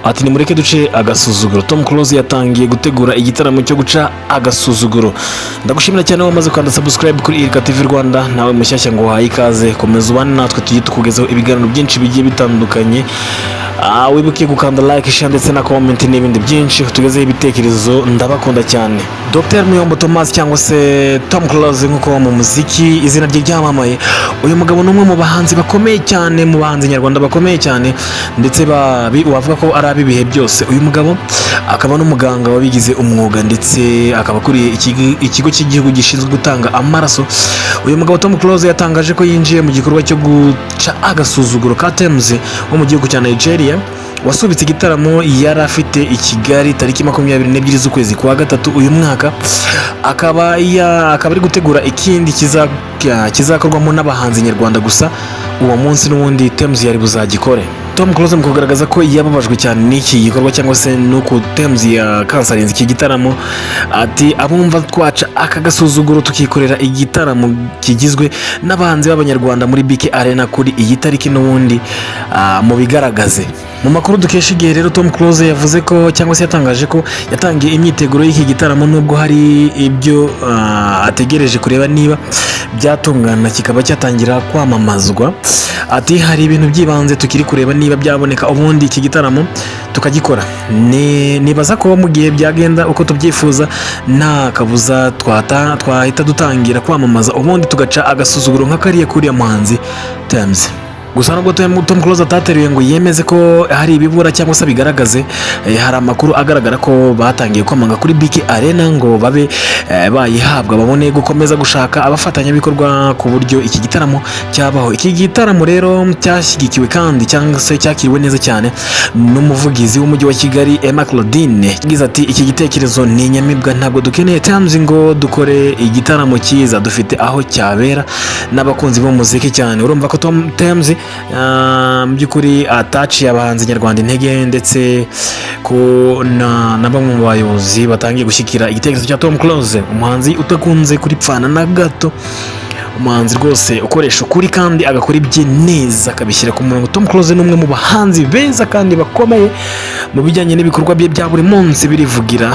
ati nimureke duce agasuzuguro. Tom Close yatangiye gutegura igitaramo cyo guca agasuzuguro. Ndagushimira cyane wamaze kwanda subscribe kuri Irika TV Rwanda, nawe mushyashya ngo uhaye ikaze, komeza ubane natwe tugiye tukugezaho ibiganiro byinshi bigiye bitandukanye. Wibuke gukanda like, share ndetse na comment n'ibindi byinshi, tugezeho ibitekerezo. Ndabakunda cyane. Dr Muyombo Thomas cyangwa se Tom Close nkuko mu muziki izina rye ryamamaye. Uyu mugabo ni umwe mu bahanzi bakomeye cyane, mu bahanzi nyarwanda bakomeye cyane, ndetse wavuga ko ari abibihe byose. Uyu mugabo akaba n'umuganga wabigize umwuga, ndetse akaba akuriye ikigo cy'igihugu gishinzwe gutanga amaraso. Uyu mugabo Tom Close yatangaje ko yinjiye mu gikorwa cyo guca agasuzuguro ka Tems wo mu gihugu cya Nigeria, wasubitse igitaramo yari afite i Kigali tariki 22 z'ukwezi kwa gatatu uyu mwaka. Akaba ari gutegura ikindi kizakorwamo n'abahanzi nyarwanda gusa. Uwo munsi n'ubundi Tems yari buzagikore. Tom Close mu kugaragaza ko yababajwe cyane n'iki gikorwa cyangwa se nuko Tems yakansarinze iki gitaramo, ati abumva twaca aka gasuzuguro tukikorera igitaramo kigizwe n'abahanzi b'abanyarwanda muri BK Arena kuri iyi tariki n'ubundi mu bigaragaze. Mu makuru dukesha igihe rero, Tom Close yavuze ko cyangwa se yatangaje ko yatangiye imyiteguro y'iki gitaramo, nubwo hari ibyo ategereje kureba niba byatungana kikaba cyatangira kwamamazwa. Ati hari ibintu by'ibanze tukiri kureba niba byaboneka, ubundi iki gitaramo tukagikora. Nibaza ko mu gihe byagenda uko tubyifuza nta kabuza twahita dutangira kwamamaza, ubundi tugaca agasuzuguro nk'akariya kuriya muhanzi Tems. Gusa nubwo Tom Close atateruye ngo yemeze ko hari ibibura cyangwa se bigaragaze, hari amakuru agaragara ko batangiye kwamanga kuri BK Arena ngo babe bayihabwa, babone gukomeza gushaka abafatanyabikorwa ku buryo iki gitaramo cyabaho. Iki gitaramo rero cyashyigikiwe kandi cyangwa se cyakiriwe neza cyane n'umuvugizi w'umujyi wa Kigali Emma Claudine. Yagize ati iki gitekerezo ni inyamibwa, ntabwo dukeneye Tems ngo dukore igitaramo cyiza, dufite aho cyabera n'abakunzi b'umuziki cyane. Urumva ko Tems mu by'ukuri ataciye abahanzi nyarwanda intege, ndetse ko na bamwe mu bayobozi batangiye gushyigikira igitekerezo cya Tom Close, umuhanzi utakunze kuripfana na gato, umuhanzi rwose ukoresha ukuri kandi agakora ibye neza akabishyira ku murongo. Tom Close ni umwe mu bahanzi beza kandi bakomeye mu bijyanye n'ibikorwa bye bya buri munsi birivugira.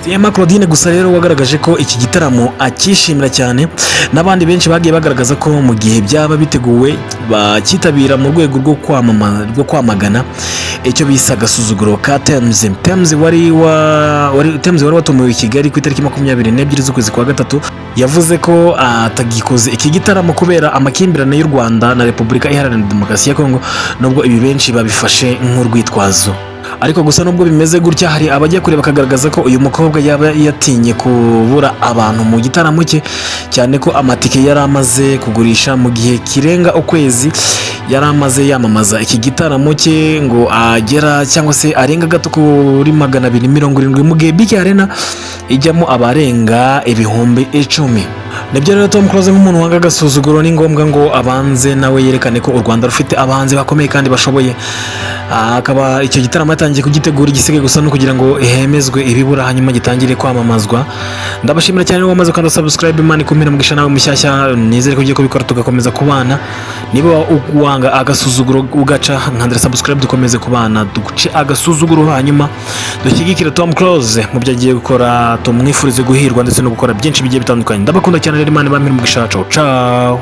Emma Claudine gusa rero wagaragaje ko iki gitaramo akishimira cyane, n'abandi benshi bagiye bagaragaza ko mu gihe byaba biteguwe bakitabira mu rwego rwo kwamagana icyo bise agasuzuguro ka Tems. Tems wari watumiwe i Kigali ku itariki 22 z'ukwezi kwa gatatu, yavuze ko atagikoze iki gitaramo kubera amakimbirane y'u Rwanda na Repubulika Iharanira Demokarasi ya Kongo, nubwo ibi benshi babifashe nk'urwitwazo. Ariko gusa nubwo bimeze gutya, hari abajya kure bakagaragaza ko uyu mukobwa yaba yatinye kubura abantu mu gitaramo cye, cyane ko amatike yari amaze kugurisha mu gihe kirenga ukwezi. Yari amaze yamamaza iki gitaramo cye ngo agera cyangwa se arenga gato kuri 270, mu gihe BK Arena ijyamo abarenga 10,000. Nibyo rero Tom Close nk'umuntu wanga agasuzuguro ni ngombwa ngo abanze nawe yerekane ko u Rwanda rufite abahanzi bakomeye kandi bashoboye. Akaba icyo gitaramo yatangiye kugitegura, igisigaye gusa no kugira ngo hemezwe ibibura hanyuma gitangire kwamamazwa. Ndabashimira cyane wamaze kwanda subscribe, Imana ikumira mugisha nawe mushyashya, nizere ko ugiye kubikora tugakomeza kubana. Niba wanga agasuzuguro ugaca nkandira subscribe, dukomeze kubana duce agasuzuguro hanyuma dushyigikira Tom Close mu byo agiye gukora. Tumwifurize guhirwa ndetse no gukora byinshi bigiye bitandukanye. Ndabakunda cyane rero, Imana ibamire mugisha. Ciao.